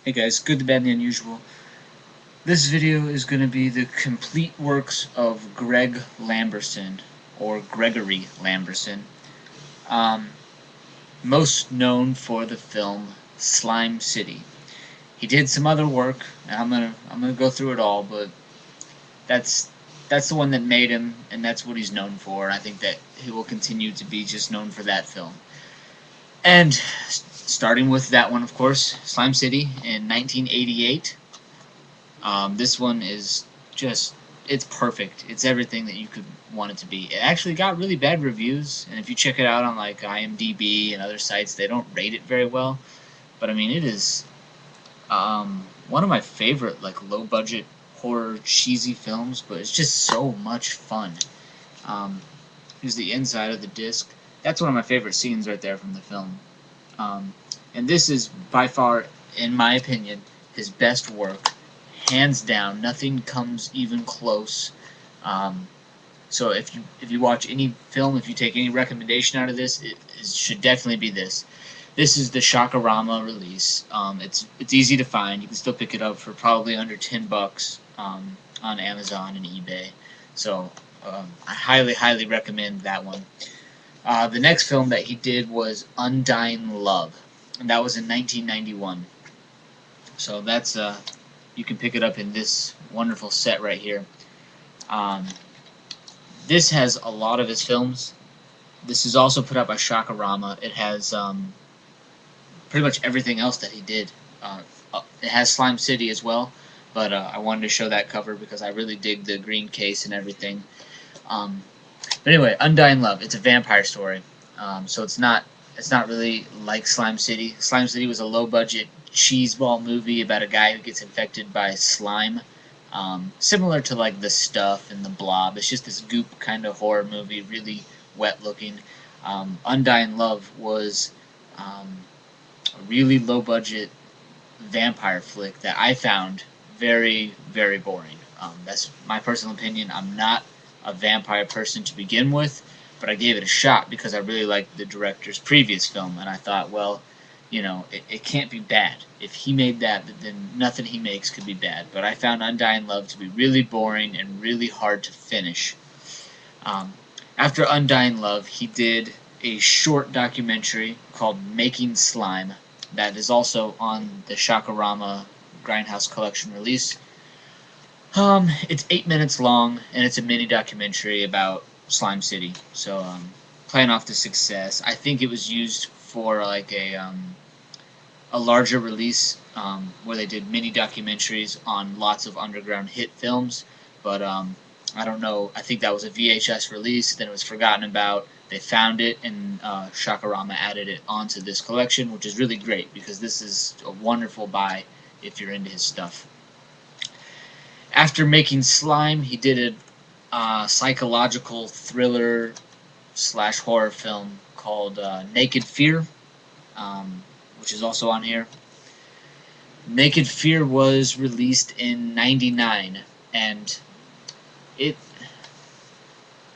Hey guys, good, the bad, and the unusual. This video is going to be the complete works of Greg Lamberson, or Gregory Lamberson, um, most known for the film Slime City. He did some other work, and I'm gonna go through it all, but that's that's the one that made him, and that's what he's known for. I think that he will continue to be just known for that film. And starting with that one, of course, Slime City in 1988. This one is just, it's perfect. It's everything that you could want it to be. It actually got really bad reviews, and if you check it out on like IMDb and other sites, they don't rate it very well. But I mean, it is one of my favorite like low budget horror cheesy films, but it's just so much fun. Um, Here's the inside of the disc. That's one of my favorite scenes right there from the film. Um, and this is by far, in my opinion, his best work, hands down. Nothing comes even close. Um, so if you watch any film, if you take any recommendation out of this, it should definitely be this. This is the Shakarama release. It's easy to find. You can still pick it up for probably under $10 on Amazon and eBay. So I highly recommend that one. The next film that he did was Undying Love, and that was in 1991. So that's you can pick it up in this wonderful set right here. Um, this has a lot of his films. This is also put out by Shakarama. It has pretty much everything else that he did. It has Slime City as well, but I wanted to show that cover because I really dig the green case and everything. Um, but anyway, Undying Love. It's a vampire story, so it's not really like Slime City. Slime City was a low budget cheeseball movie about a guy who gets infected by slime, similar to like The Stuff and The Blob. It's just this goop kind of horror movie, really wet looking. Undying Love was a really low budget vampire flick that I found very boring. That's my personal opinion. I'm not a vampire person to begin with, but I gave it a shot because I really liked the director's previous film, and I thought, well, it can't be bad. If he made that, then nothing he makes could be bad. But I found Undying Love to be really boring and really hard to finish. Um, After Undying Love, he did a short documentary called Making Slime that is also on the Shakarama Grindhouse Collection release. It's 8 minutes long, and it's a mini documentary about Slime City. So, playing off the success, I think it was used for like a larger release where they did mini documentaries on lots of underground hit films. But I don't know. I think that was a VHS release. Then it was forgotten about. They found it, and Shakarama added it onto this collection, which is really great because this is a wonderful buy if you're into his stuff. After making Slime, he did a psychological thriller slash horror film called Naked Fear, which is also on here. Naked Fear was released in '99, and it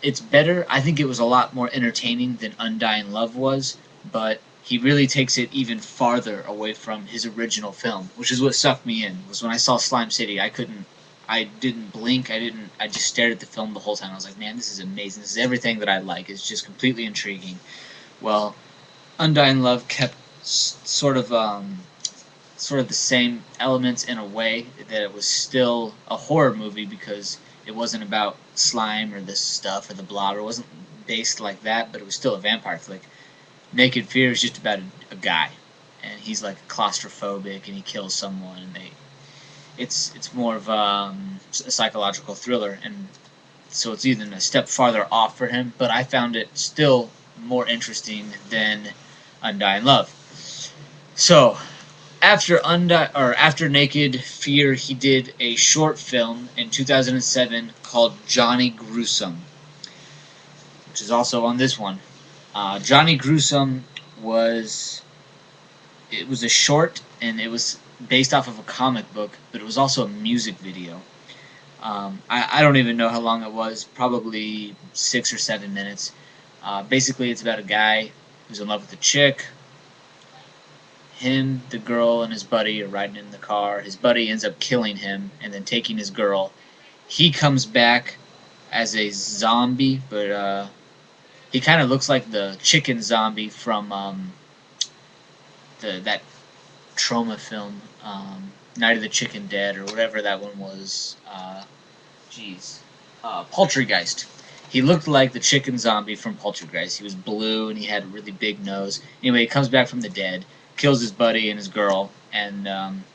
it's better. I think it was a lot more entertaining than Undying Love was, but he really takes it even farther away from his original film, which is what sucked me in. Was when I saw Slime City, I didn't blink. I just stared at the film the whole time. I was like, man, this is amazing. This is everything that I like. It's just completely intriguing. Well, Undying Love kept sort of the same elements in a way that it was still a horror movie because it wasn't about slime or this stuff or the blob. It wasn't based like that, but it was still a vampire flick. Naked Fear is just about a guy, and he's like claustrophobic and he kills someone, and it's more of a psychological thriller, and so it's even a step farther off for him. But I found it still more interesting than Undying Love. So after Naked Fear, he did a short film in 2007 called Johnny Gruesome, which is also on this one. Johnny Gruesome was a short, and it was based off of a comic book, but it was also a music video. I don't even know how long it was, probably 6 or 7 minutes. Basically, it's about a guy who's in love with a chick. him, the girl, and his buddy are riding in the car. His buddy ends up killing him and then taking his girl. He comes back as a zombie, but he kind of looks like the chicken zombie from that trauma film, Night of the Chicken Dead, or whatever that one was. Poltergeist. He looked like the chicken zombie from Poltergeist. He was blue and he had a really big nose. Anyway, he comes back from the dead, kills his buddy and his girl, and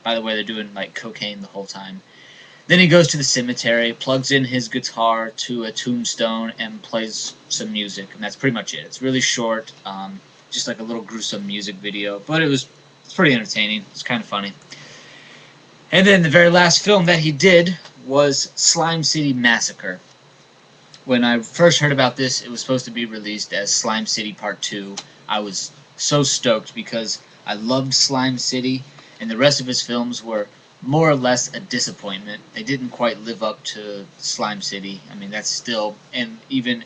by the way, they're doing like cocaine the whole time. Then he goes to the cemetery, plugs in his guitar to a tombstone, and plays some music, and that's pretty much it. It's really short, just like a little gruesome music video, but it's pretty entertaining. It's kind of funny. And then the very last film that he did was Slime City Massacre. When I first heard about this, it was supposed to be released as Slime City Part 2. I was so stoked because I loved Slime City, and the rest of his films were more or less a disappointment. They didn't quite live up to Slime City. I mean, that's still, and even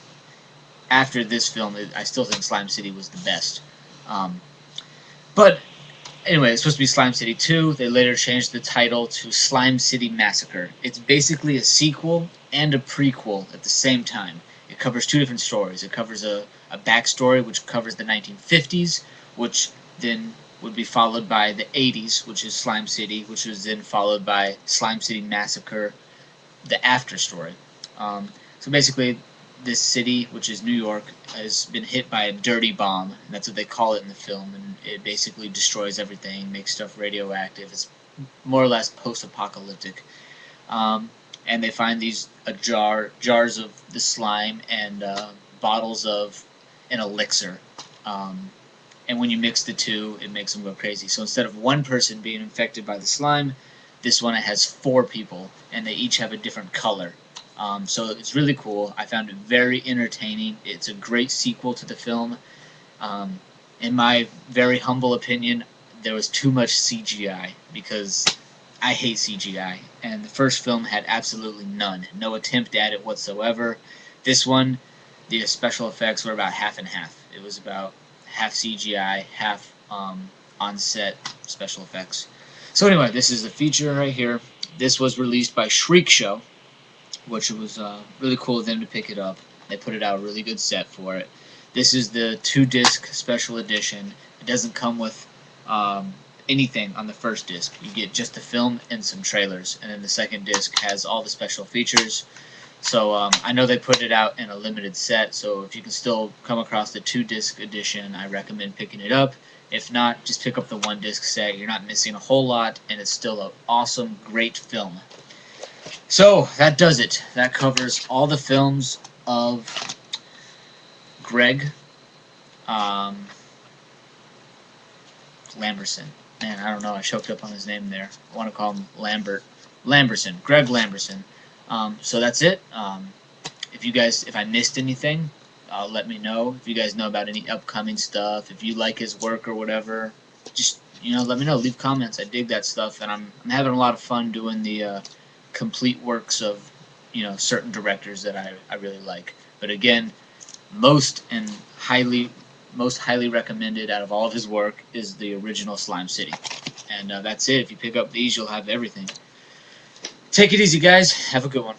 after this film, I still think Slime City was the best. But anyway, it's supposed to be Slime City 2. They later changed the title to Slime City Massacre. It's basically a sequel and a prequel at the same time. It covers two different stories. It covers a backstory, which covers the 1950s, which then would be followed by the 80s, which is Slime City, which was then followed by Slime City Massacre, the after story. So basically, this city, which is New York, has been hit by a dirty bomb, and that's what they call it in the film, and it basically destroys everything, makes stuff radioactive. It's more or less post-apocalyptic. And they find these jars of the slime and bottles of an elixir. And when you mix the two, it makes them go crazy. So instead of one person being infected by the slime, this one has 4 people, and they each have a different color. So it's really cool. I found it very entertaining. It's a great sequel to the film. In my very humble opinion, there was too much CGI, because I hate CGI, and the first film had absolutely none. No attempt at it whatsoever. This one, the special effects were about half and half. It was about half CGI, half on-set special effects. So anyway, this is the feature right here. This was released by Shriek Show, which was really cool of them to pick it up. They put it out a really good set for it. This is the 2-disc special edition. It doesn't come with anything on the first disc. You get just the film and some trailers, and then the second disc has all the special features. So I know they put it out in a limited set, so if you can still come across the 2-disc edition, I recommend picking it up. If not, just pick up the 1-disc set. You're not missing a whole lot, and it's still an awesome, great film. So that does it. That covers all the films of Greg Lamberson. Man, I don't know. I choked up on his name there. I want to call him Lamberson. Greg Lamberson. So that's it. If I missed anything, let me know. If you guys know about any upcoming stuff, if you like his work or whatever, just let me know. Leave comments. I dig that stuff, and I'm having a lot of fun doing the complete works of certain directors that I really like. But again, most highly recommended out of all of his work is the original Slime City. And that's it. If you pick up these, you'll have everything. Take it easy, guys. Have a good one.